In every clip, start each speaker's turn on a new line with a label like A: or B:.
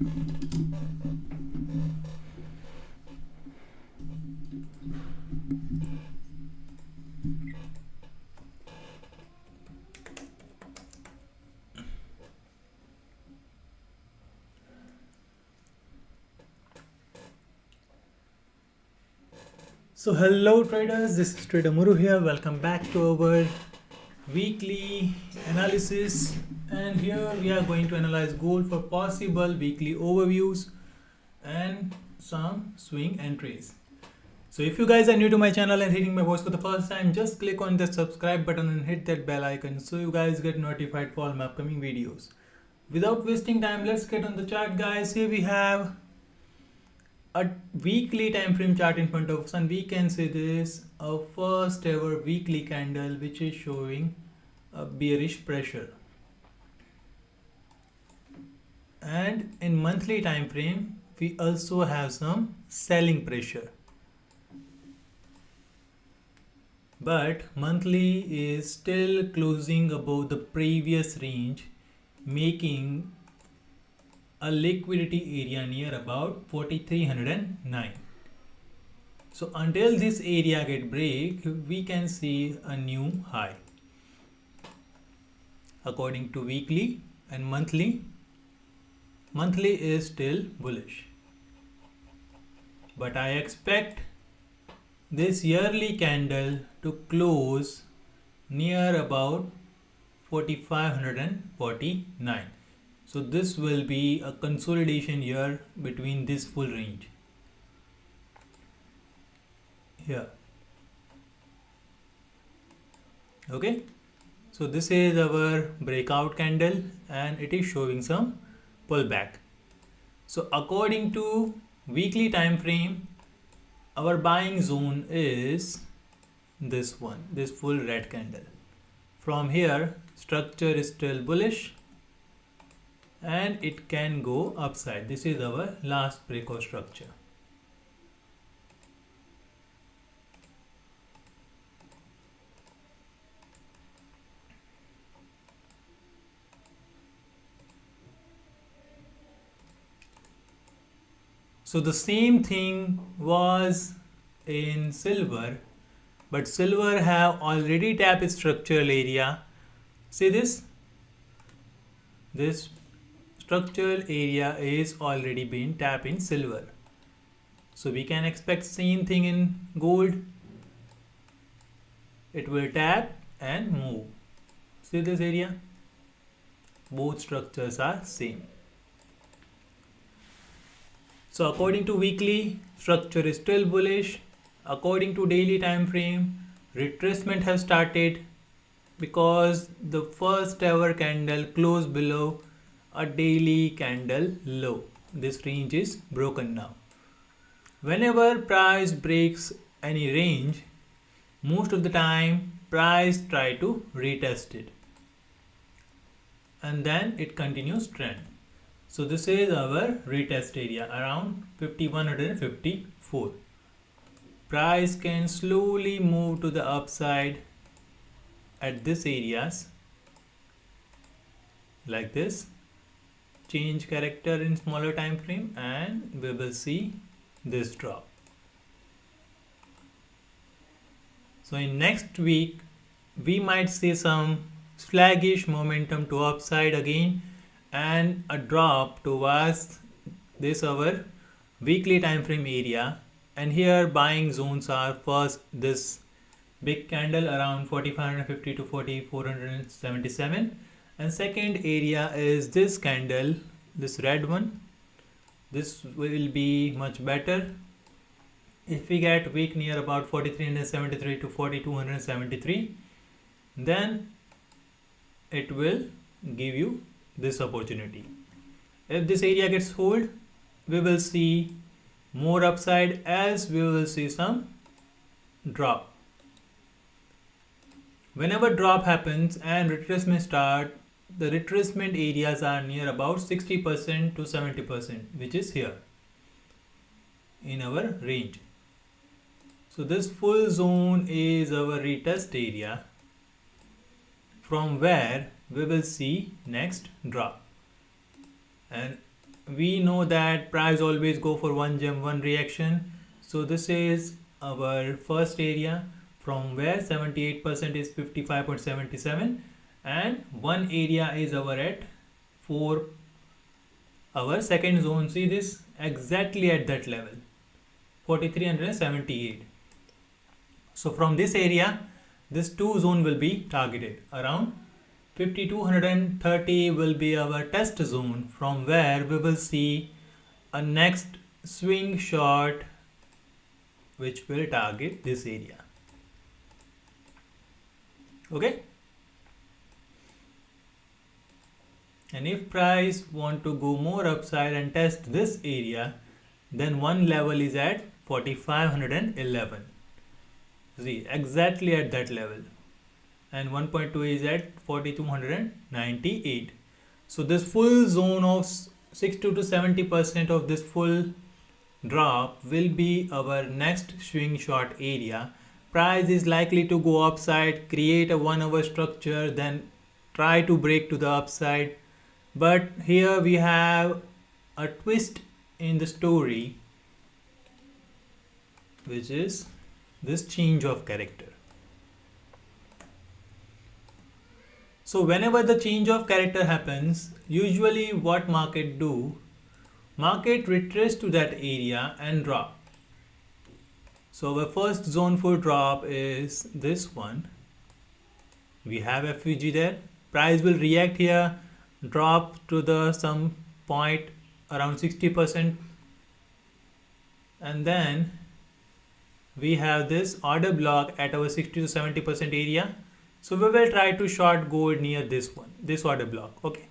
A: So hello traders, this is Trader Muru here. Welcome back to our weekly analysis, and here we are going to analyze gold for possible weekly overviews and some swing entries. So if you guys are new to my channel and hearing my voice for the first time, just click on the subscribe button and hit that bell icon so you guys get notified for all my upcoming videos. Without wasting time, let's get on the chart, guys. Here we have a weekly time frame chart in front of us, and we can see this a first ever weekly candle which is showing a bearish pressure. And in monthly time frame we also have some selling pressure, but monthly is still closing above the previous range, making a liquidity area near about 4309. So until this area get break, we can see a new high. According to weekly and monthly is still bullish, but I expect this yearly candle to close near about 4549. So this will be a consolidation here between this full range here. Okay, so this is our breakout candle and it is showing some pullback. So according to weekly time frame, our buying zone is this one, this full red candle. From here, structure is still bullish and it can go upside. This is our last breakout structure. So the same thing was in silver, but silver have already tapped its structural area. See this structural area is already been tapped in silver. So we can expect same thing in gold. It will tap and move. See this area? Both structures are same. So according to weekly, structure is still bullish. According to daily time frame, retracement has started because the first ever candle closed below a daily candle low. This range is broken now. Whenever price breaks any range, most of the time price try to retest it and then it continues trend. So this is our retest area around 5154. Price can slowly move to the upside at this areas like this, change character in smaller time frame, and we will see this drop. So in next week we might see some sluggish momentum to upside again and a drop towards this our weekly time frame area. And here buying zones are first this big candle around 4550 to 4477, and second area is this candle, this red one. This will be much better if we get weak near about 4373 to 4273, then it will give you this opportunity. If this area gets hold, we will see more upside as we will see some drop. Whenever drop happens and retracement start, the retracement areas are near about 60% to 70%, which is here in our range. So this full zone is our retest area from where we will see next drop. And we know that price always go for one jump, one reaction. So this is our first area from where 78% is 55.77, and one area is our at 4, our second zone. See this exactly at that level, 4378. So from this area, this two zone will be targeted. Around 5230 will be our test zone, from where we will see a next swing shot which will target this area. Okay, and if price want to go more upside and test this area, then one level is at 4511. See, exactly at that level, and 1.2 is at 4298. So this full zone of 60 to 70% of this full drop will be our next swing short area. Price is likely to go upside, create a 1 hour structure, then try to break to the upside. But here we have a twist in the story, which is this change of character. So whenever the change of character happens, usually what market do? Market retrace to that area and drop. So our first zone for drop is this one. We have FVG there. Price will react here, drop to the some point around 60%, and then we have this order block at our 60 to 70% area. So we will try to short gold near this one, this order block. Okay,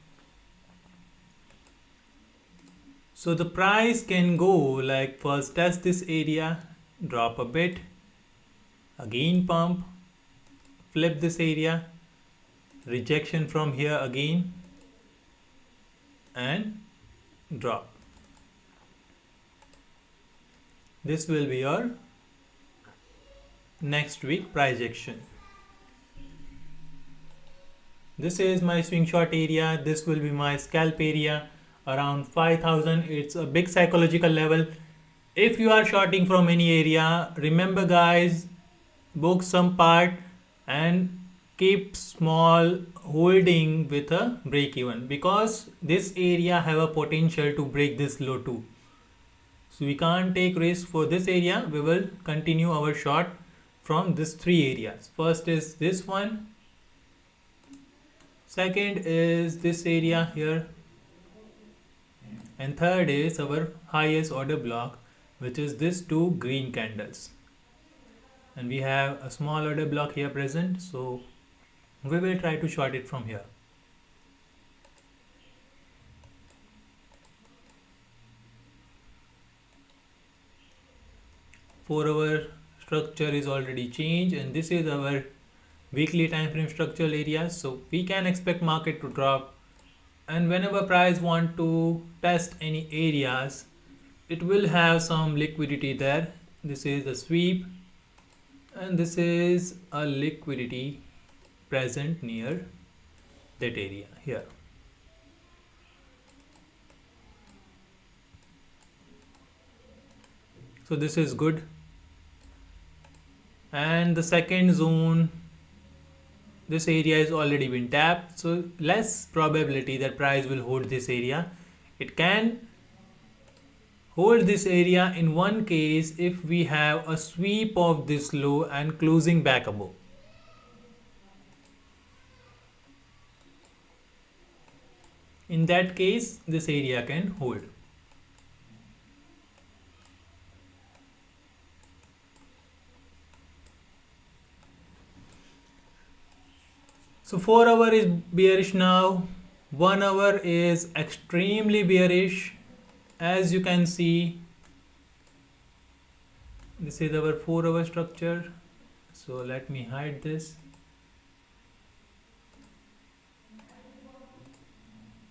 A: so the price can go like first test this area, drop a bit, again pump, flip this area, rejection from here again, and drop. This will be your next week price action. This is my swing short area. This will be my scalp area around 5000. It's a big psychological level. If you are shorting from any area, remember guys, book some part and keep small holding with a break even, because this area have a potential to break this low too. So we can't take risk for this area. We will continue our short from these three areas. First is this one, second is this area here, and third is our highest order block, which is this two green candles. And we have a small order block here present, so we will try to short it from here. For our structure is already changed, and this is our weekly time frame structural area. So we can expect market to drop, and whenever price want to test any areas, it will have some liquidity there. This is a sweep, and this is a liquidity present near that area here. So this is good. And the second zone, this area is already been tapped, so less probability that price will hold this area. It can hold this area in one case if we have a sweep of this low and closing back above. In that case, this area can hold. So 4 hour is bearish now, 1 hour is extremely bearish. As you can see, this is our 4 hour structure. So let me hide this.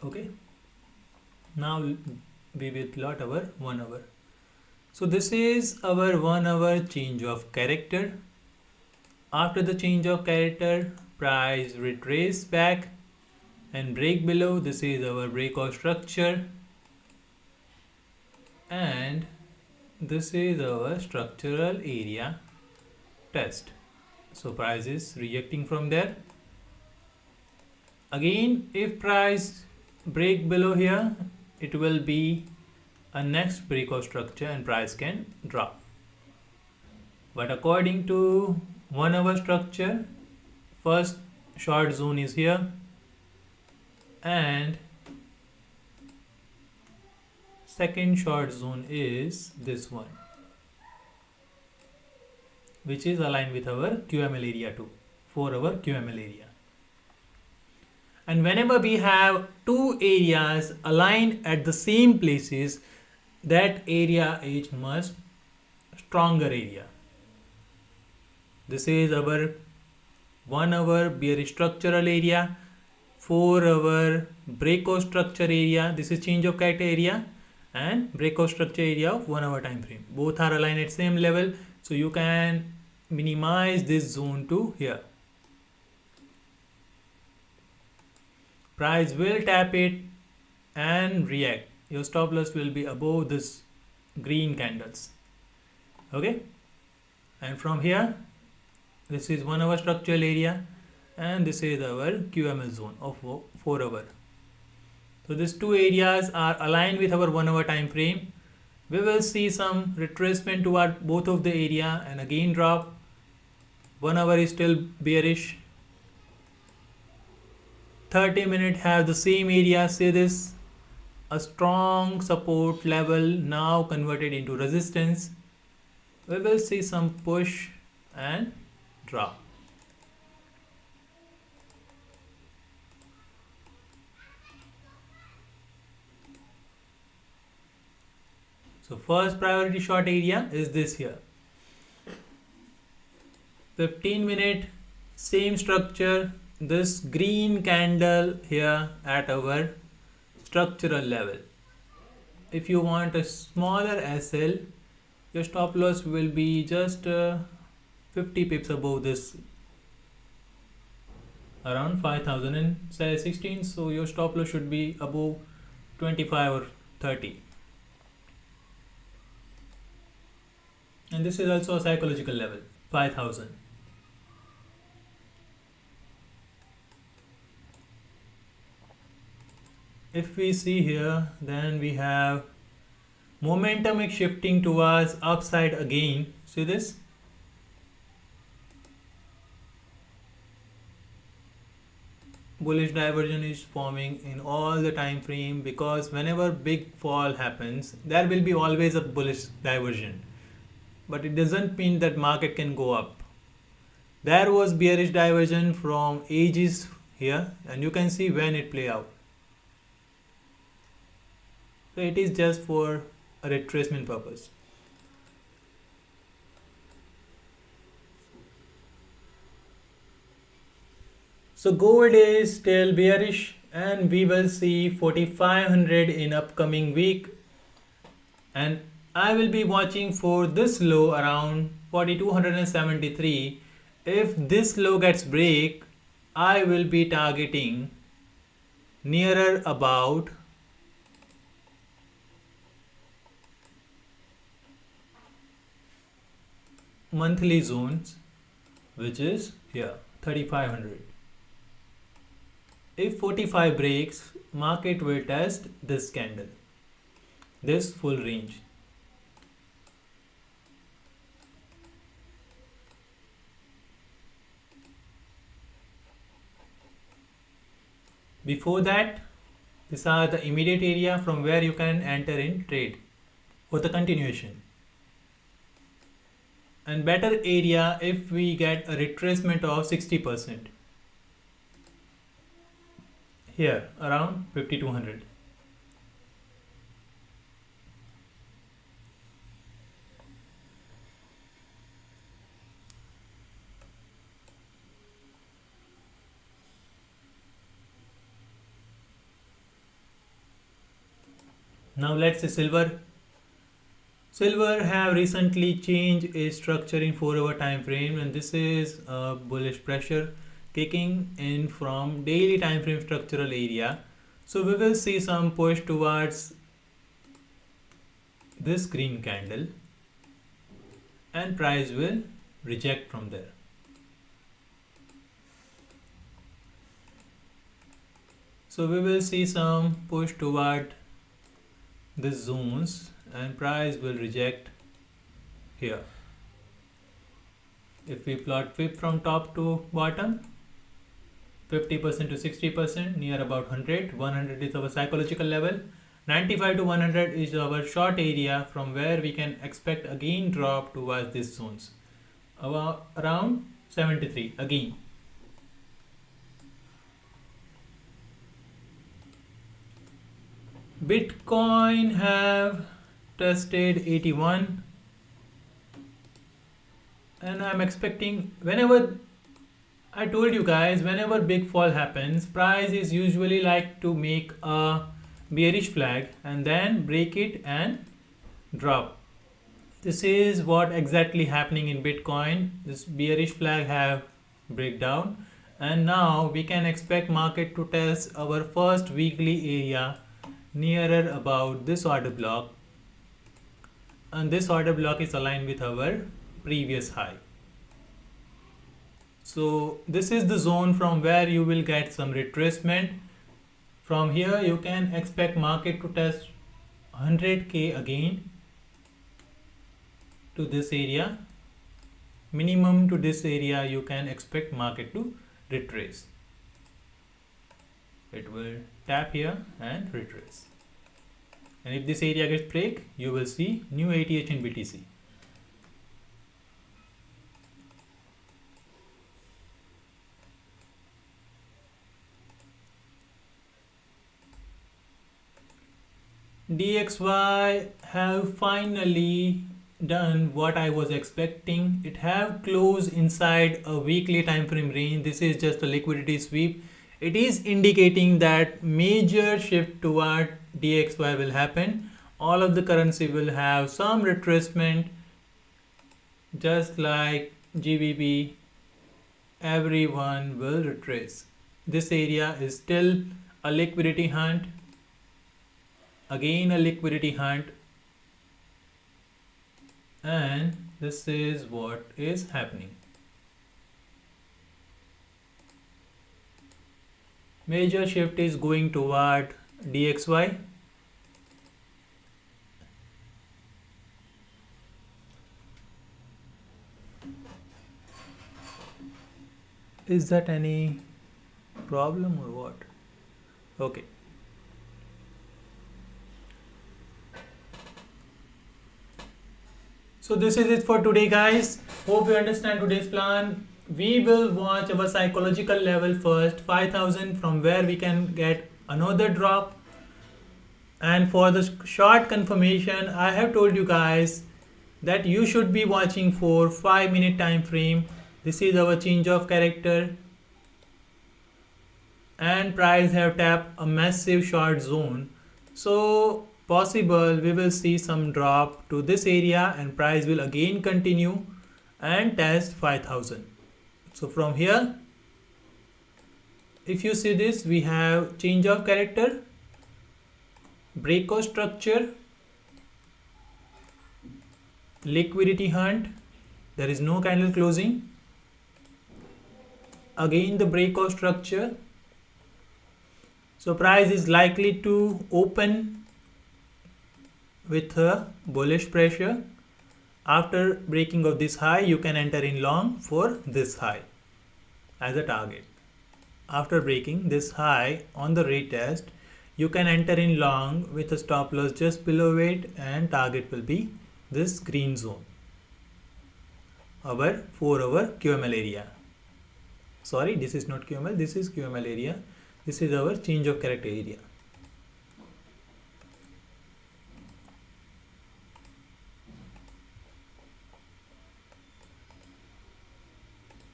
A: Okay, now we will plot our 1 hour. So this is our 1 hour change of character. After the change of character, price retrace back and break below. This is our breakout structure. and this is our structural area test. So price is rejecting from there. Again, if price break below here, it will be a next break of structure and price can drop. But according to 1 hour structure, first short zone is here and second short zone is this one, which is aligned with our QML area too, 4 hour QML area. And whenever we have two areas aligned at the same places, that area is much stronger area. This is our 1 hour bearish structural area, 4 hour breakout structure area. This is change of character area and breakout structure area of 1 hour time frame. Both are aligned at same level, so you can minimize this zone to here. Price will tap it and react. Your stop loss will be above this green candles. Okay, and from here, this is 1 hour structural area and this is our QML zone of 4 hour. So these two areas are aligned with our 1 hour time frame. We will see some retracement toward both of the area and again drop. 1 hour is still bearish. 30-minute have the same area. See this, a strong support level now converted into resistance. We will see some push and drop. So first priority short area is this here. 15-minute, same structure, this green candle here at our structural level. If you want a smaller SL, your stop loss will be just 50 pips above this, around 5016. So your stop loss should be above 25 or 30. And this is also a psychological level, 5000. If we see here, then we have momentum is shifting towards upside again. See this? Bullish diversion is forming in all the time frame, because whenever big fall happens, there will be always a bullish diversion. But it doesn't mean that market can go up. There was bearish diversion from ages here, and you can see when it play out. So it is just for a retracement purpose. So gold is still bearish and we will see 4500 in upcoming week, and I will be watching for this low around 4273. If this low gets break, I will be targeting nearer about monthly zones, which is here 3500. If 45 breaks, market will test this candle, this full range. Before that, these are the immediate area from where you can enter in trade for the continuation. And better area if we get a retracement of 60%. Here around 5200. Now let's say silver. Silver have recently changed its structure in 4 hour time frame, and this is a bullish pressure kicking in from daily time frame structural area. So we will see some push towards this green candle and price will reject from there. So we will see some push toward these zones and price will reject here. If we plot FIB from top to bottom, 50% to 60%, near about 100. 100 is our psychological level. 95 to 100 is our short area from where we can expect again drop towards these zones. Around 73 again. Bitcoin have tested 81 and I'm expecting whenever I told you guys whenever big fall happens, price is usually like to make a bearish flag and then break it and drop. This is what exactly happening in Bitcoin. This bearish flag have breakdown and now we can expect market to test our first weekly area nearer about this order block, and this order block is aligned with our previous high. So this is the zone from where you will get some retracement. From here you can expect market to test 100k again to this area. Minimum to this area you can expect market to retrace. It will tap here and retrace. And if this area gets break, you will see new ATH in BTC. DXY have finally done what I was expecting. It have closed inside a weekly time frame range. This is just a liquidity sweep. It is indicating that major shift toward DXY will happen. All of the currency will have some retracement, just like GBP. Everyone will retrace. This area is still a liquidity hunt. Again a liquidity hunt, and this is what is happening. Major shift is going toward DXY. Is that any problem or what? Okay. So this is it for today, guys. Hope you understand today's plan. We will watch our psychological level first, 5000, from where we can get another drop. And for the short confirmation, I have told you guys that you should be watching for 5-minute time frame. This is our change of character. And price have tapped a massive short zone. So possible we will see some drop to this area and price will again continue and test 5000. So from here, if you see this, we have change of character, breakout structure, liquidity hunt, there is no candle closing, again the breakout structure. So price is likely to open with a bullish pressure. After breaking of this high, you can enter in long for this high as a target. After breaking this high on the retest, you can enter in long with a stop loss just below it, and target will be this green zone, our 4-hour QML area. Sorry, this is not QML, this is QML area. This is our change of character area.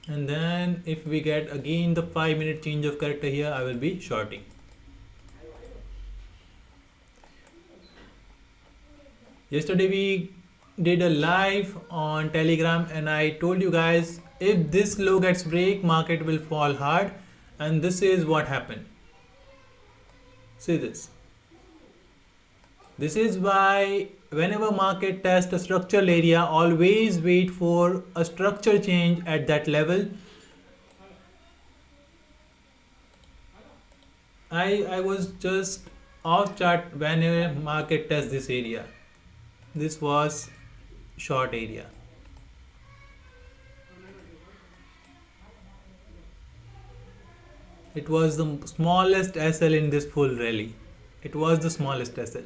A: And then if we get again the 5-minute change of character here, I will be shorting. Yesterday we did a live on Telegram and I told you guys if this low gets break, market will fall hard, and this is what happened. See this. This is why whenever market tests a structural area, always wait for a structure change at that level. I was just off chart whenever market tests this area. This was short area. It was the smallest SL in this full rally. It was the smallest SL.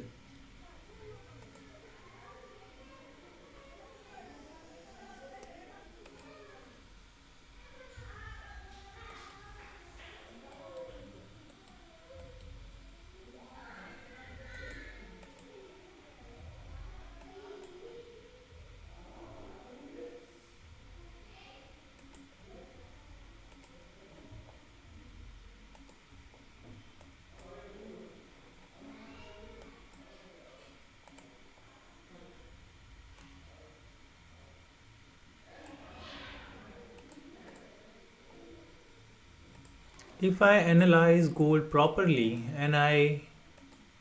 A: If I analyze gold properly and I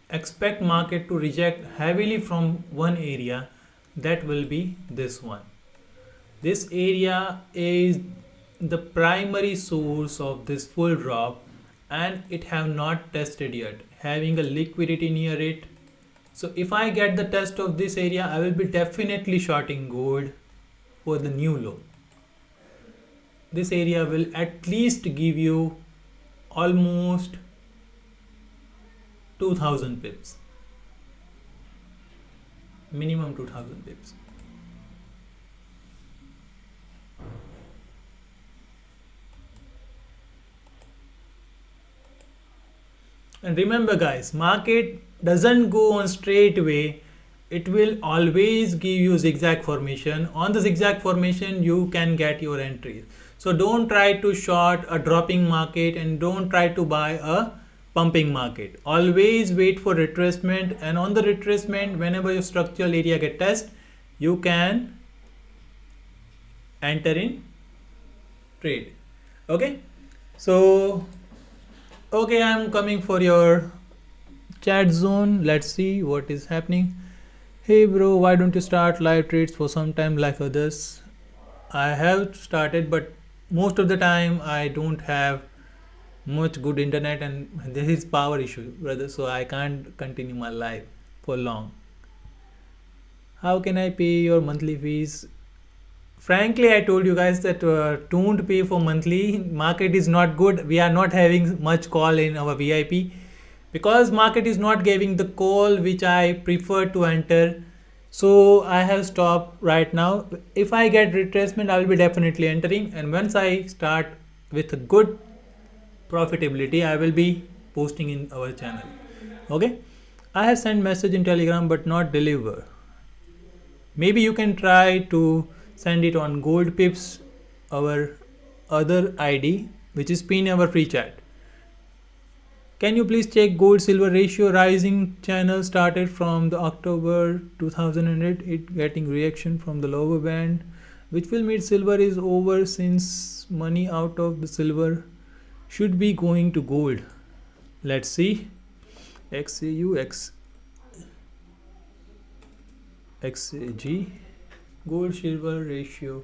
A: expect market to reject heavily from one area, that will be this one. This area is the primary source of this full drop and it have not tested yet, having a liquidity near it. So if I get the test of this area, I will be definitely shorting gold for the new low. This area will at least give you almost 2000 pips, minimum 2000 pips. And remember guys, market doesn't go on straight way. It will always give you zigzag formation. On the zigzag formation, you can get your entries. So don't try to short a dropping market and don't try to buy a pumping market. Always wait for retracement, and on the retracement, whenever your structural area get tested, you can enter in trade. Okay, so okay, I'm coming for your chat zone. Let's see what is happening. Hey bro, why don't you start live trades for some time like others? I have started, but most of the time I don't have much good internet and there is power issue, brother, so I can't continue my live for long. How can I pay your monthly fees? Frankly, I told you guys that don't pay for monthly. Market is not good. We are not having much call in our VIP because market is not giving the call which I prefer to enter. So I have stopped right now. If I get retracement, I will be definitely entering, and once I start with a good profitability, I will be posting in our channel. Okay, I have sent message in Telegram but not deliver. Maybe you can try to send it on gold pips, our other ID, which is pinned in our free chat. Can you please check gold silver ratio? Rising channel started from the October 2008, it getting reaction from the lower band, which will mean silver is over since money out of the silver should be going to gold. Let's see. XAG gold silver ratio.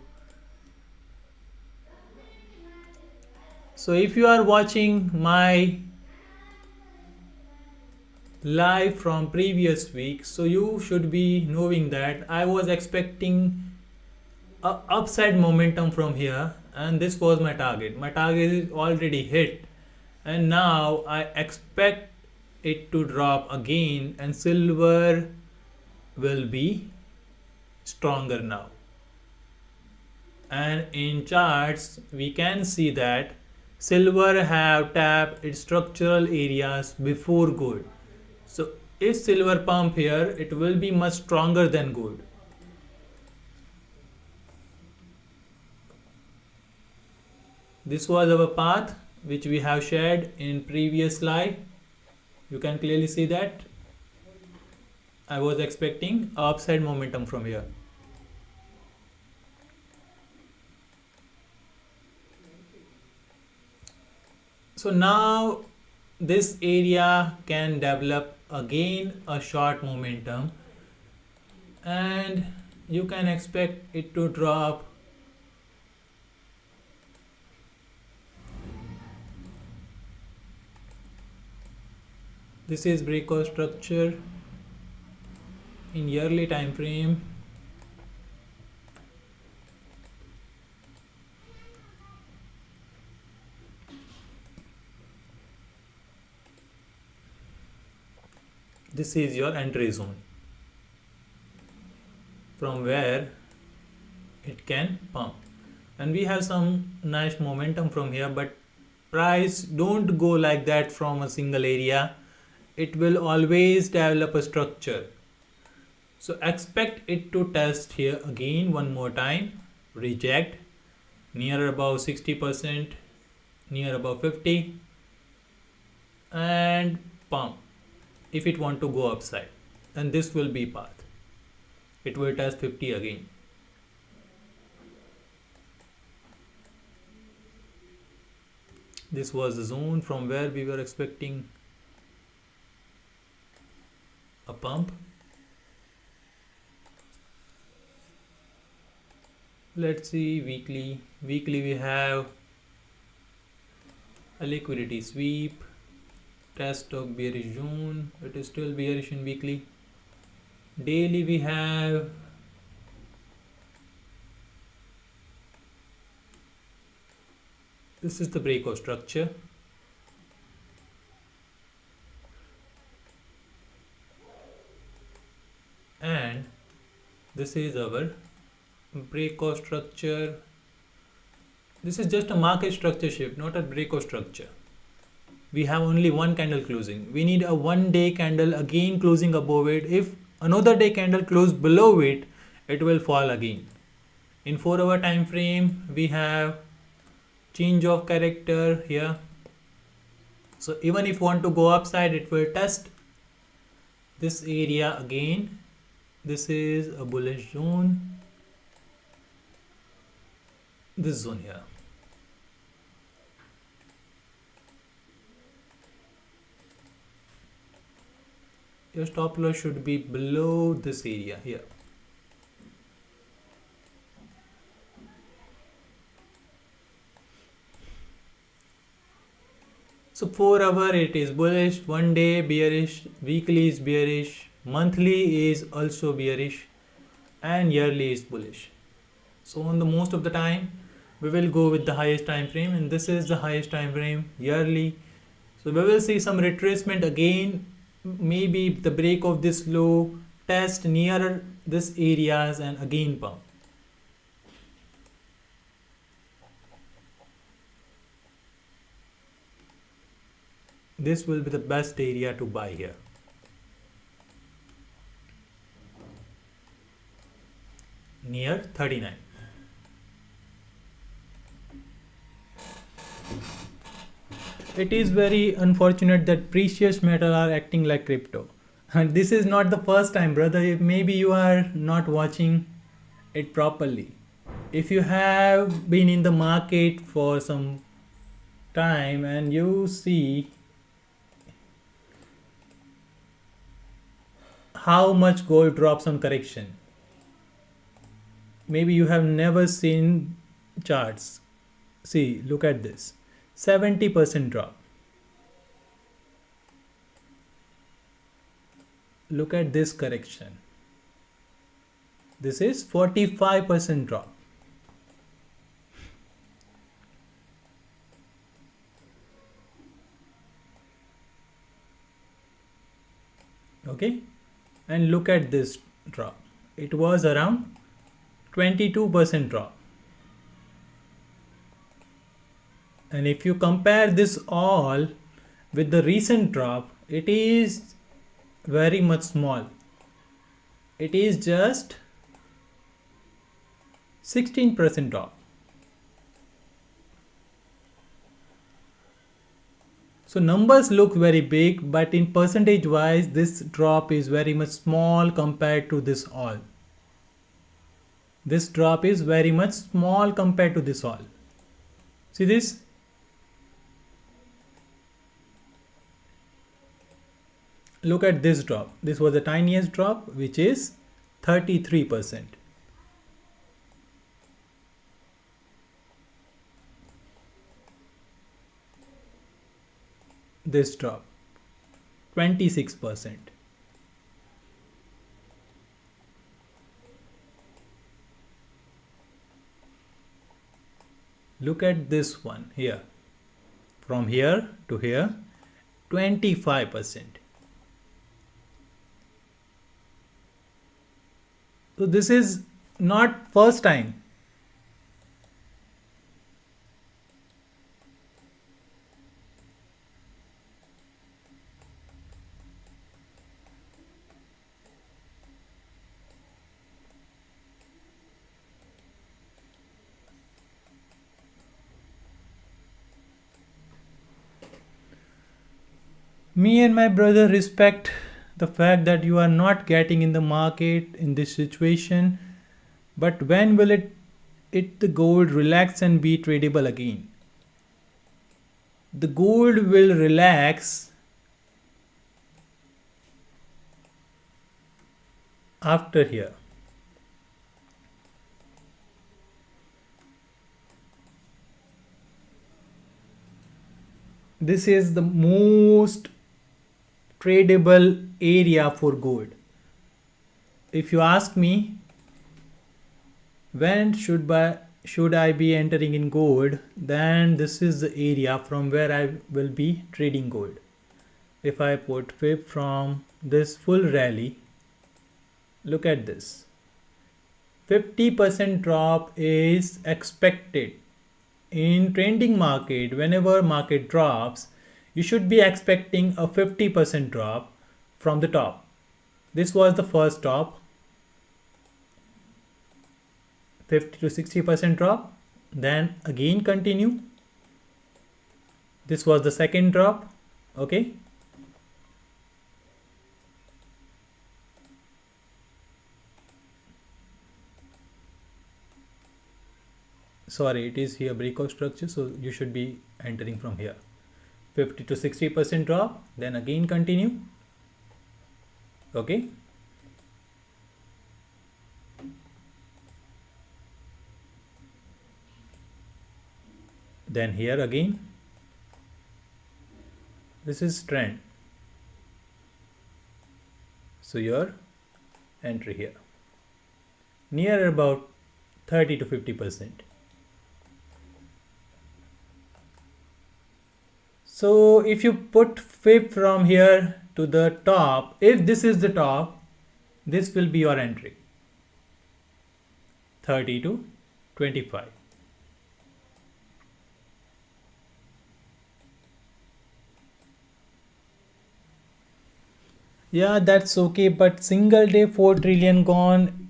A: So if you are watching my live from previous week, so you should be knowing that I was expecting a upside momentum from here, and this was my target. My target is already hit, and now I expect it to drop again and silver will be stronger now. And in charts we can see that silver have tapped its structural areas before gold. So if silver pump here, it will be much stronger than gold. This was our path which we have shared in previous slide. You can clearly see that I was expecting upside momentum from here. So now this area can develop again a short momentum, and you can expect it to drop this is breakout structure in yearly time frame. This is your entry zone from where it can pump, and we have some nice momentum from here, but price don't go like that from a single area. It will always develop a structure, so expect it to test here again one more time, reject near above 60%, near above 50, and pump if it want to go upside, and this will be path. It will test 50 again. This was the zone from where we were expecting a pump. Let's see weekly. Weekly we have a liquidity sweep, test of bearish zone. It is still bearish in weekly. Daily we have this is the breakout structure, and this is our breakout structure. This is just a market structure shift, not a breakout structure. We have only one candle closing. We need a 1 day candle again closing above it. If another day candle close below it, it will fall again. In 4-hour time frame, we have change of character here. So even if you want to go upside, it will test this area again. This is a bullish zone. This zone here. Your stop loss should be below this area here. So 4-hour it is bullish, 1 day bearish, weekly is bearish, monthly is also bearish, and yearly is bullish. So on the most of the time we will go with the highest time frame, and this is the highest time frame yearly. So we will see some retracement again, maybe the break of this low, test near this areas, and again pump. This will be the best area to buy here. Near 39. It is very unfortunate that precious metal are acting like crypto. And this is not the first time, brother. Maybe you are not watching it properly. If you have been in the market for some time and you see how much gold drops on correction, maybe you have never seen charts. See, look at this. 70% drop. Look at this correction. This is 45% drop. Okay, and look at this drop. It was around 22% drop. And if you compare this all with the recent drop, it is very much small. It is just 16% drop. So numbers look very big, but in percentage wise, this drop is very much small compared to this all. This drop is very much small compared to this all. See this? look at this drop. This was the tiniest drop, which is 33%. This drop, 26%. Look at this one here. From here to here, 25%. So this is not first time. Me and my brother respect the fact that you are not getting in the market in this situation, but when will it the gold relax and be tradable again? The gold will relax after here. This is the most tradable area for gold. If you ask me, when should I be entering in gold, then this is the area from where I will be trading gold. If I put fib from this full rally, look at this. 50% drop is expected. In trending market, whenever market drops, you should be expecting a 50% drop from the top. This was the first top, 50 to 60% drop, then again continue. This was the second drop, okay. Sorry, it is here breakout structure, so you should be entering from here. 50 to 60% drop, then again continue, okay. Then here again, this is trend, so your entry here near about 30 to 50%. So if you put fib from here to the top, if this is the top, this will be your entry, 30 to 25. Yeah, that's okay, but single day 4 trillion gone,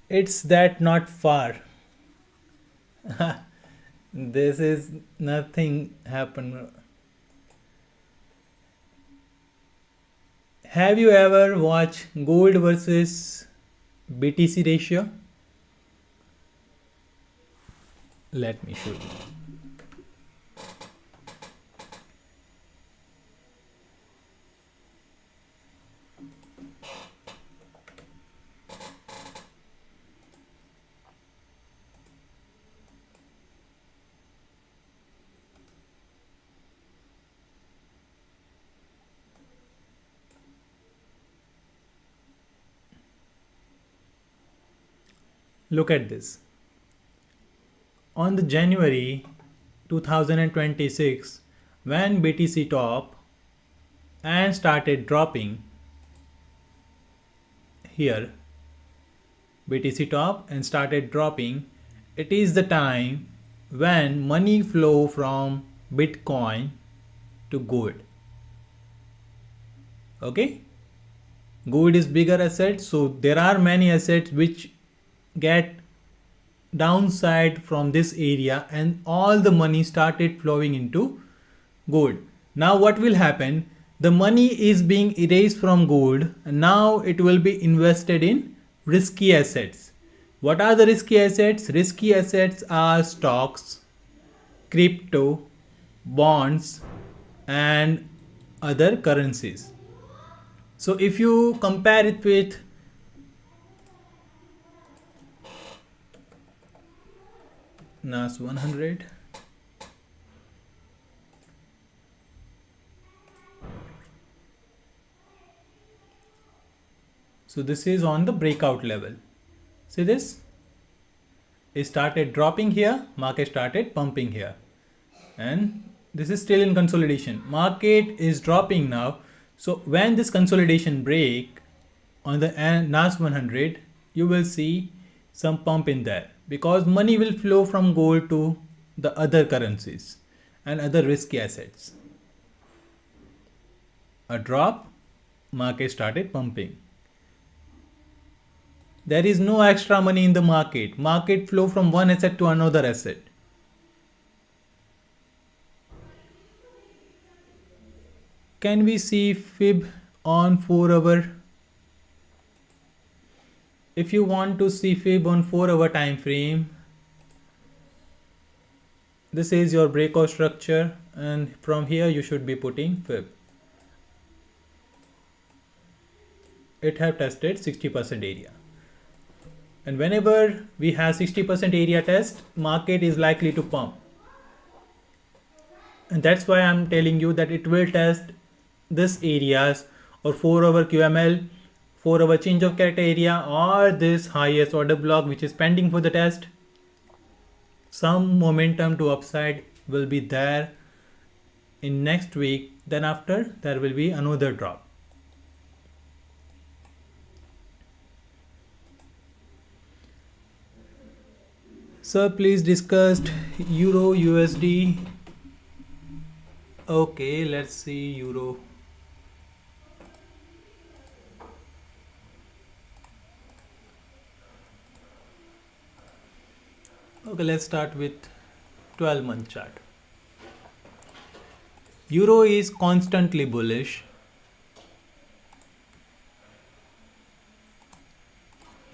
A: it's that not far. This is nothing happened. Have you ever watched gold versus BTC ratio? Let me show you. Look at this. On the January 2026, when BTC top and started dropping here, BTC top and started dropping, it is the time when money flow from Bitcoin to gold. Okay, gold is bigger asset, so there are many assets which get downside from this area, and all the money started flowing into gold. Now what will happen? The money is being erased from gold, and now it will be invested in risky assets. What are the risky assets? Risky assets are stocks, crypto, bonds, and other currencies. So if you compare it with NAS 100, so this is on the breakout level. See this? It started dropping here, market started pumping here, and this is still in consolidation. Market is dropping now. So when this consolidation break on the NAS 100, you will see some pump in there, because money will flow from gold to the other currencies and other risky assets. A drop, market started pumping. There is no extra money in the market. Market flow from one asset to another asset. Can we see fib on 4-hour? If you want to see fib on 4-hour time frame, this is your breakout structure, and from here you should be putting fib. It have tested 60% area, and whenever we have 60% area test, market is likely to pump, and that's why I'm telling you that it will test this areas, or 4-hour QML, 4-hour change of character area, or this highest order block which is pending for the test. Some momentum to upside will be there in next week. Then after, there will be another drop. Sir, please discuss Euro USD. Okay, let's see Euro. Okay, let's start with 12-month chart. Euro is constantly bullish.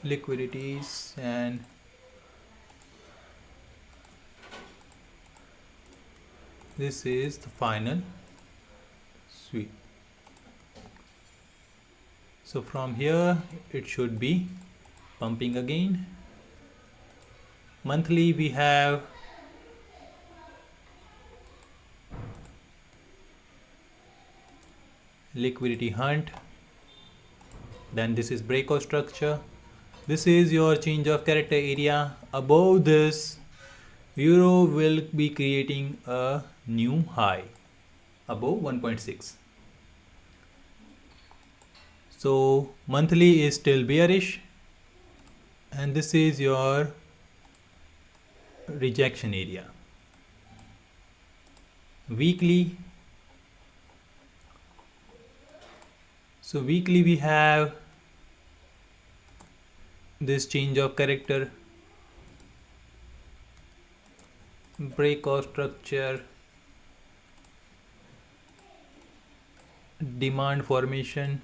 A: Liquidities, and this is the final sweep. So from here it should be pumping again. Monthly we have liquidity hunt, then this is breakout structure, this is your change of character area. Above this, Euro will be creating a new high above 1.6. So monthly is still bearish, and this is your rejection area. Weekly, so weekly we have this change of character, breakout structure, demand formation,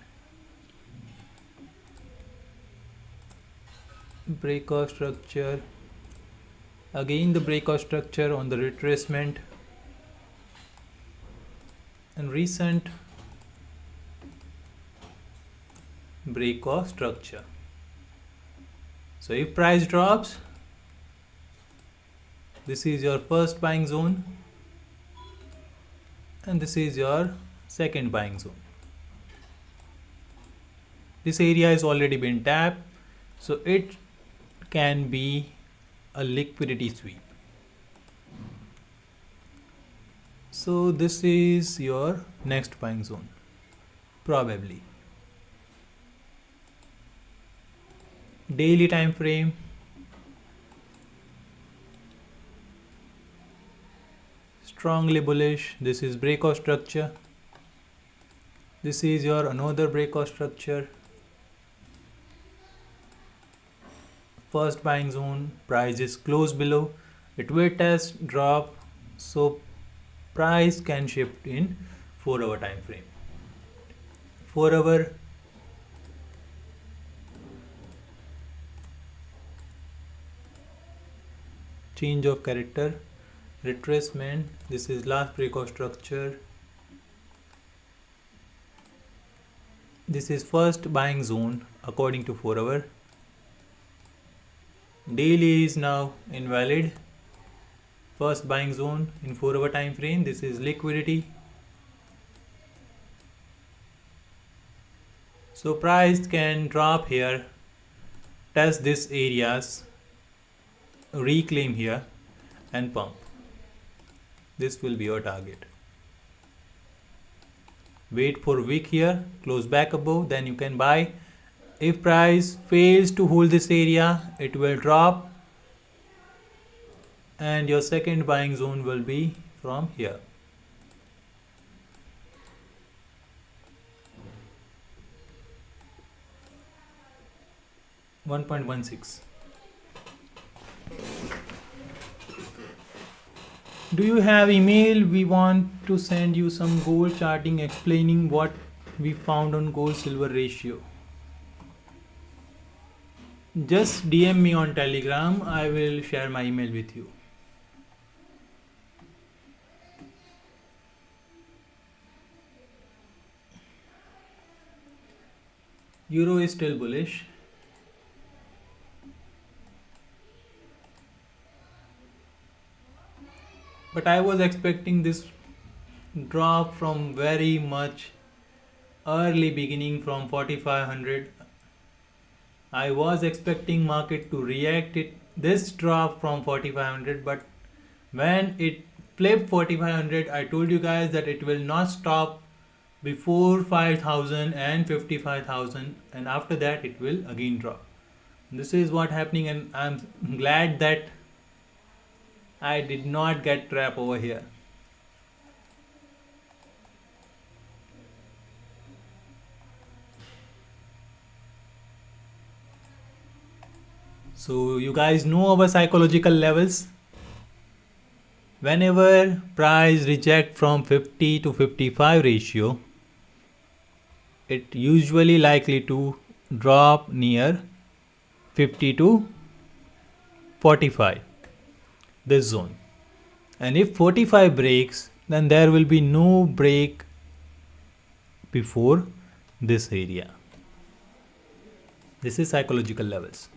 A: breakout structure, again the breakout structure on the retracement, and recent breakout structure. So if price drops, this is your first buying zone, and this is your second buying zone. This area has already been tapped, so it can be a liquidity sweep. So this is your next buying zone, probably. Daily time frame, strongly bullish. This is breakout structure. This is your another breakout structure. First buying zone, price is close below. It will test, drop, so price can shift in 4-hour time frame. 4-hour, change of character, retracement. This is last breakout structure. This is first buying zone according to 4 hour. Daily is now invalid. First buying zone in 4 hour time frame. This is liquidity. So price can drop here, test this areas, reclaim here and pump. This will be your target. Wait for wick here, close back above, then you can buy. If price fails to hold this area, it will drop and your second buying zone will be from here. $1.16. Do you have email? We want to send you some gold charting explaining what we found on gold silver ratio. Just DM me on Telegram. I will share my email with you. Euro is still bullish. But I was expecting this drop from very much early beginning from 4500. I was expecting market to react it this drop from 4500, but when it flipped 4500, I told you guys that it will not stop before 5000 and 55,000, and after that it will again drop. This is what happening, and I'm glad that I did not get trapped over here. So you guys know our psychological levels. Whenever price reject from 50 to 55 ratio, it usually likely to drop near 50 to 45, this zone. And if 45 breaks, then there will be no break before this area. This is psychological levels.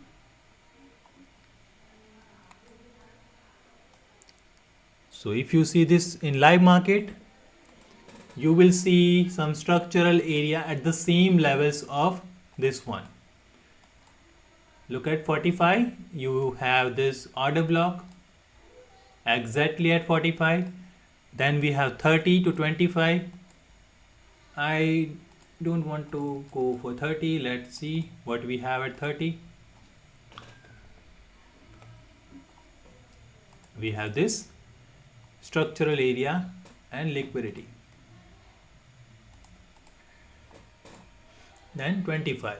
A: So if you see this in live market, you will see some structural area at the same levels of this one. Look at 45, you have this order block exactly at 45. Then we have 30 to 25. I don't want to go for 30. Let's see what we have at 30. We have this structural area and liquidity. Then 25.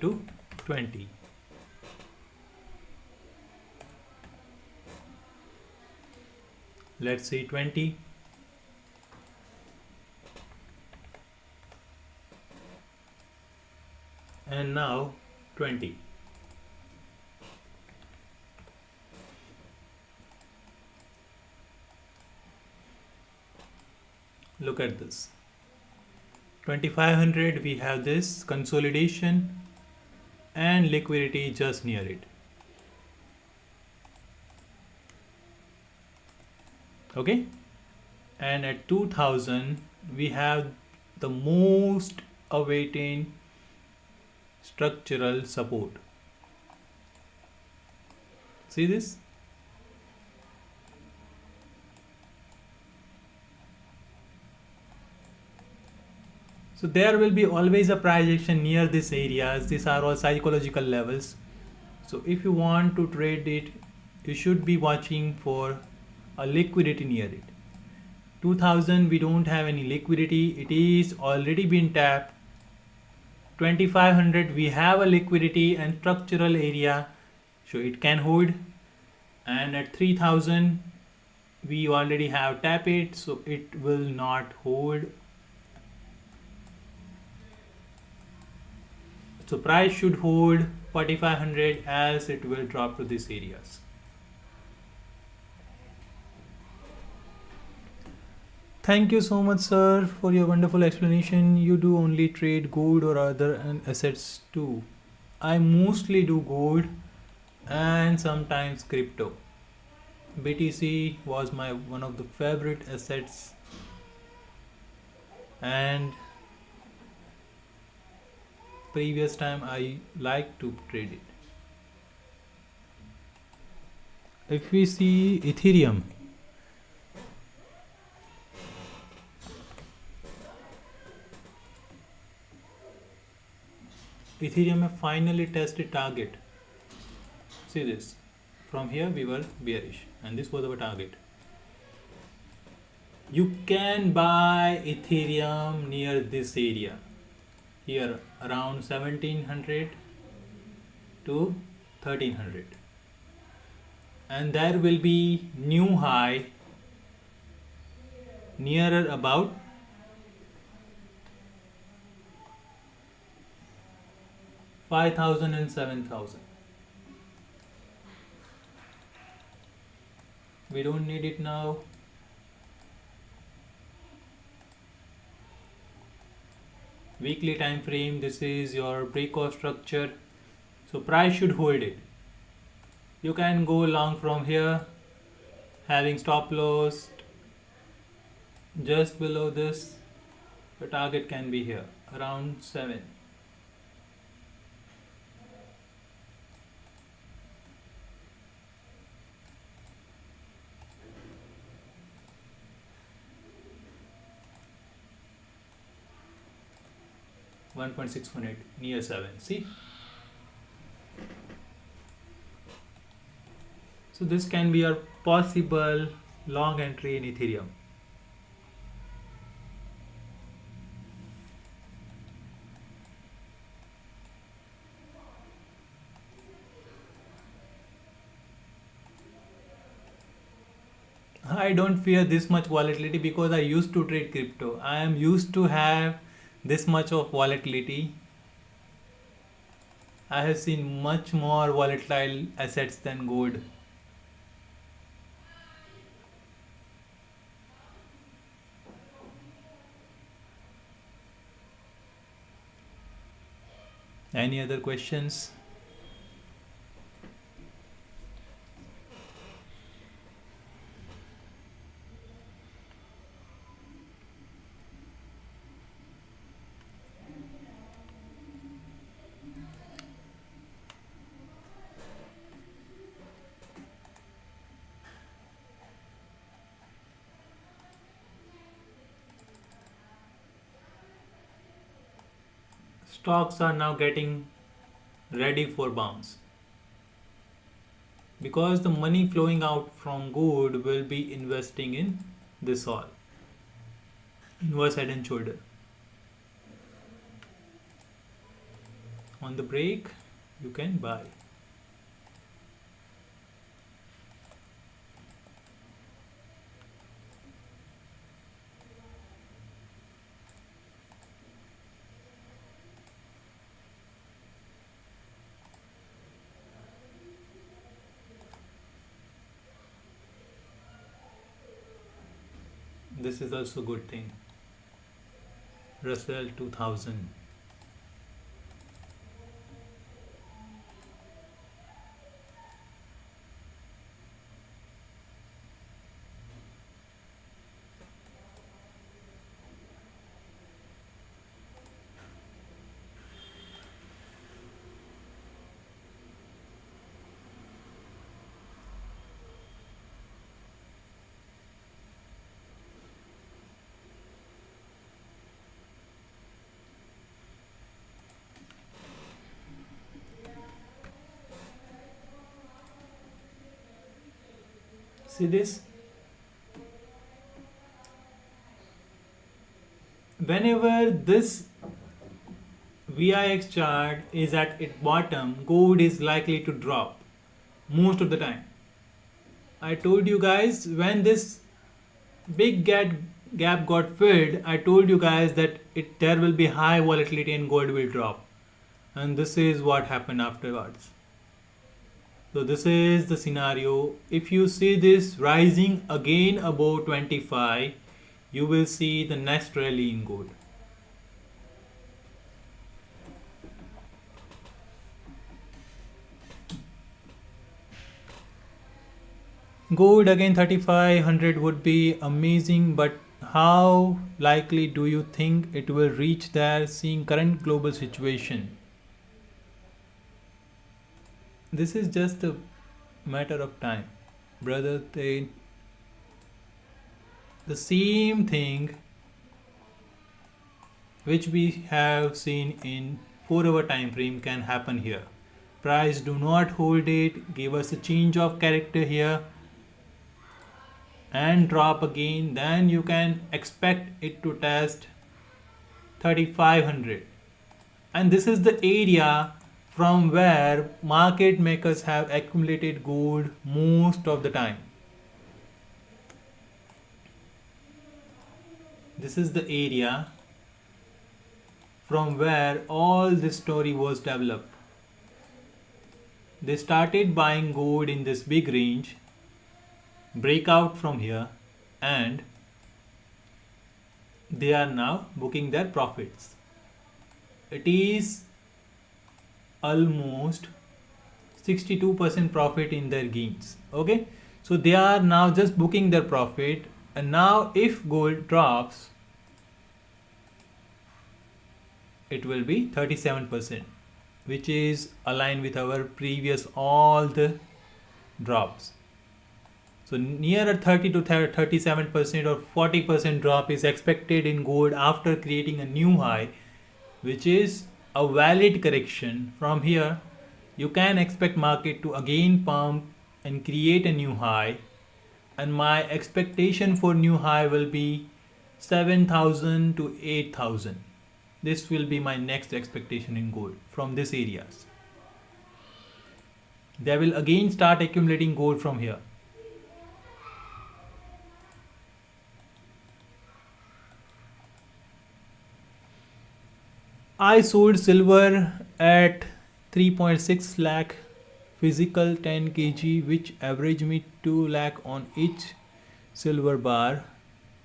A: To 20. Let's see 20. And now 20. Look at this. 2500, we have this consolidation and liquidity just near it. Okay, and at 2000 we have the most awaited structural support. See this? So there will be always a price action near these areas. These are all psychological levels. So if you want to trade it, you should be watching for a liquidity near it. 2000 we don't have any liquidity. It is already been tapped. 2500 we have a liquidity and structural area, so it can hold. And at 3000 we already have tapped it, so it will not hold. So price should hold 4500 as it will drop to these areas. Thank you so much, sir, for your wonderful explanation. You do only trade gold or other assets too. I mostly do gold and sometimes crypto. BTC was my one of the favorite assets, and previous time I like to trade it. If we see Ethereum, Ethereum have finally tested target. See this. From here we were bearish and this was our target. You can buy Ethereum near this area. Here around 1700 to 1300. And there will be new high nearer about 5,000 and 7,000. We don't need it now. Weekly time frame, this is your breakout structure. So price should hold it. You can go long from here, having stop loss just below this. The target can be here around 7. $1.618 near 7. See? So this can be your possible long entry in Ethereum. I don't fear this much volatility because I used to trade crypto. I am used to have this much of volatility. I have seen much more volatile assets than gold. Any other questions? Stocks are now getting ready for bounce because the money flowing out from gold will be investing in this all inverse head and shoulder. On the break you can buy. This is also good thing. Russell 2000. See this? Whenever this VIX chart is at its bottom, gold is likely to drop most of the time. I told you guys when this big gap got filled, I told you guys that there will be high volatility and gold will drop. And this is what happened afterwards. So this is the scenario. If you see this rising again above 25, you will see the next rally in gold. Gold again 3500 would be amazing, but how likely do you think it will reach there seeing current global situation? This is just a matter of time, brother. The same thing which we have seen in 4-hour time frame can happen here. Price do not hold it, give us a change of character here and drop again, then you can expect it to test 3500, and this is the area from where market makers have accumulated gold most of the time. This is the area from where all this story was developed. They started buying gold in this big range, break out from here, and they are now booking their profits. It is almost 62% profit in their gains. Okay, so they are now just booking their profit, and now if gold drops, it will be 37%, which is aligned with our previous all the drops. So nearer 30 to 37% or 40% drop is expected in gold after creating a new high, which is a valid correction. From here, you can expect market to again pump and create a new high. And my expectation for new high will be 7,000 to 8,000. This will be my next expectation in gold from these areas. They will again start accumulating gold from here. I sold silver at 3.6 lakh physical 10 kg, which averaged me 2 lakh on each silver bar.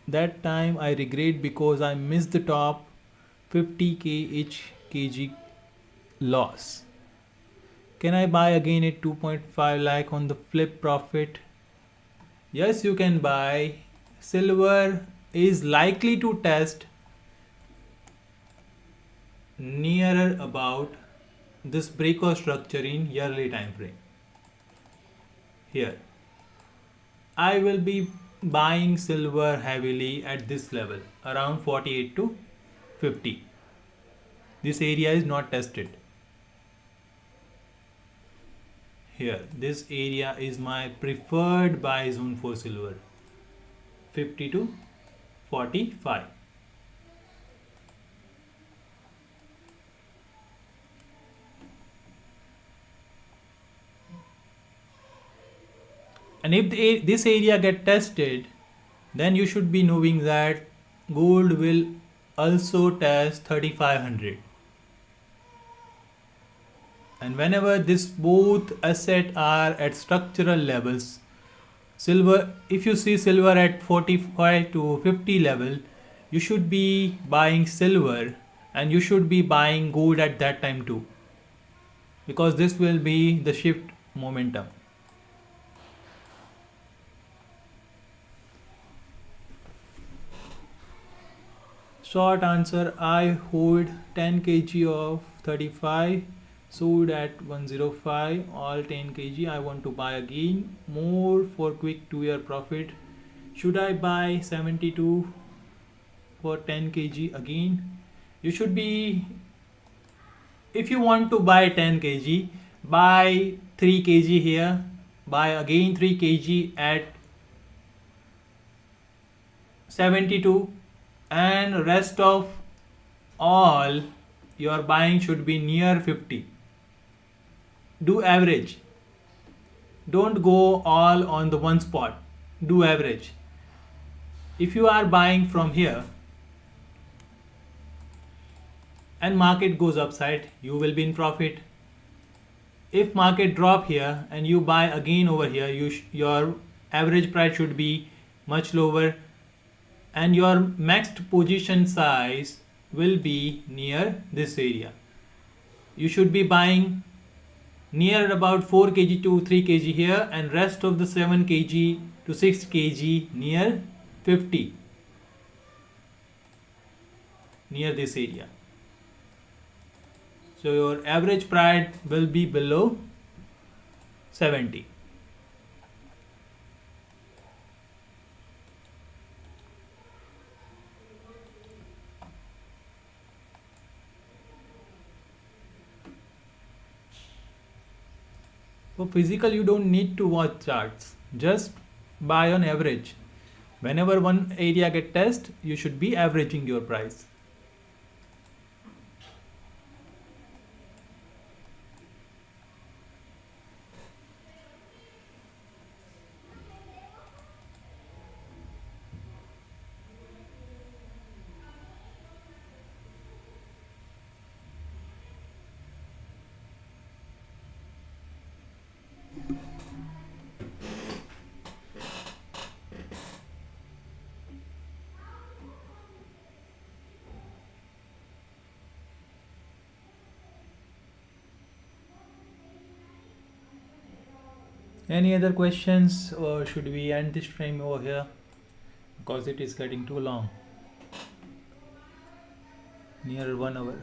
A: That time I regret because I missed the top 50k each kg loss. Can I buy again at 2.5 lakh on the flip profit? Yes, you can buy. Silver is likely to test nearer about this breakout structure in yearly time frame. Here I will be buying silver heavily at this level around 48 to 50. This area is not tested. Here this area is my preferred buy zone for silver, 50 to 45. And if this area get tested, then you should be knowing that gold will also test 3500. And whenever this both asset are at structural levels, silver, if you see silver at 45 to 50 level, you should be buying silver and you should be buying gold at that time too, because this will be the shift momentum. Short answer, I hold 10 kg of 35, sold at 105, all 10 kg. I want to buy again more for quick 2-year profit. Should I buy 72 for 10 kg again? You should be, if you want to buy 10 kg, buy 3 kg here, buy again 3 kg at 72, and rest of all your buying should be near 50. Do average. Don't go all on the one spot. Do average. If you are buying from here and market goes upside, you will be in profit. If market drop here and you buy again over here, your average price should be much lower. and your maxed position size will be near this area. You should be buying near about 4 kg to 3 kg here, and rest of the 7 kg to 6 kg near 50, near this area. So your average price will be below 70. For physical, you don't need to watch charts. Just buy on average. Whenever one area get test, you should be averaging your price. Any other questions, or should we end this stream over here because it is getting too long, near 1 hour.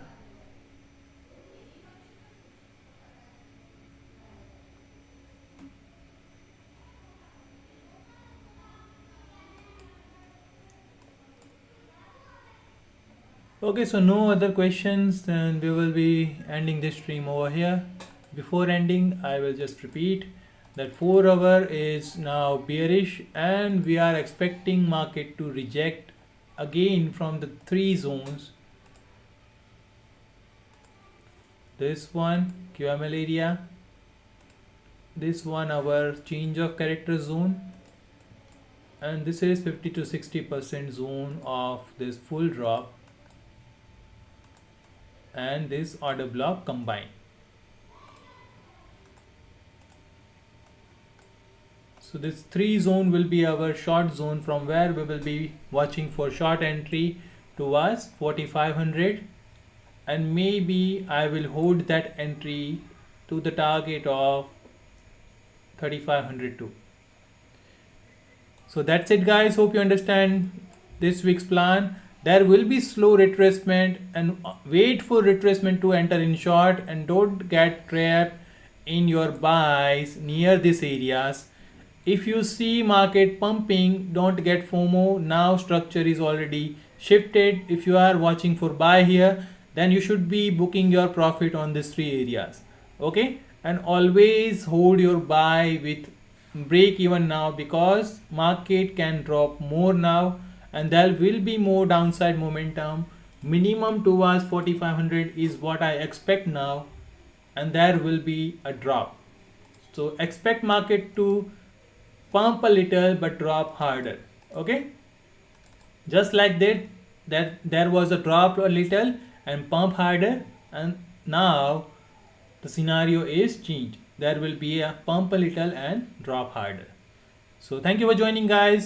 A: Okay, so no other questions, then we will be ending this stream over here. Before ending, I will just repeat that 4 hour is now bearish, and we are expecting market to reject again from the 3 zones. This one QML area, this one our change of character zone, and this is 50 to 60% zone of this full drop, and this order block combined. So this 3 zone will be our short zone, from where we will be watching for short entry towards 4500, and maybe I will hold that entry to the target of 3500 too. So that's it guys, hope you understand this week's plan. There will be slow retracement, and wait for retracement to enter in short, and don't get trapped in your buys near these areas. If you see market pumping, don't get FOMO. Now structure is already shifted. If you are watching for buy here, then you should be booking your profit on these 3 areas. Okay, and always hold your buy with break even now, because market can drop more now, and there will be more downside momentum. Minimum towards 4500 is what I expect now, and there will be a drop. So expect market to pump a little but drop harder. Okay, just like that there was a drop a little and pump harder, and now the scenario is changed. There will be a pump a little and drop harder. So thank you for joining guys.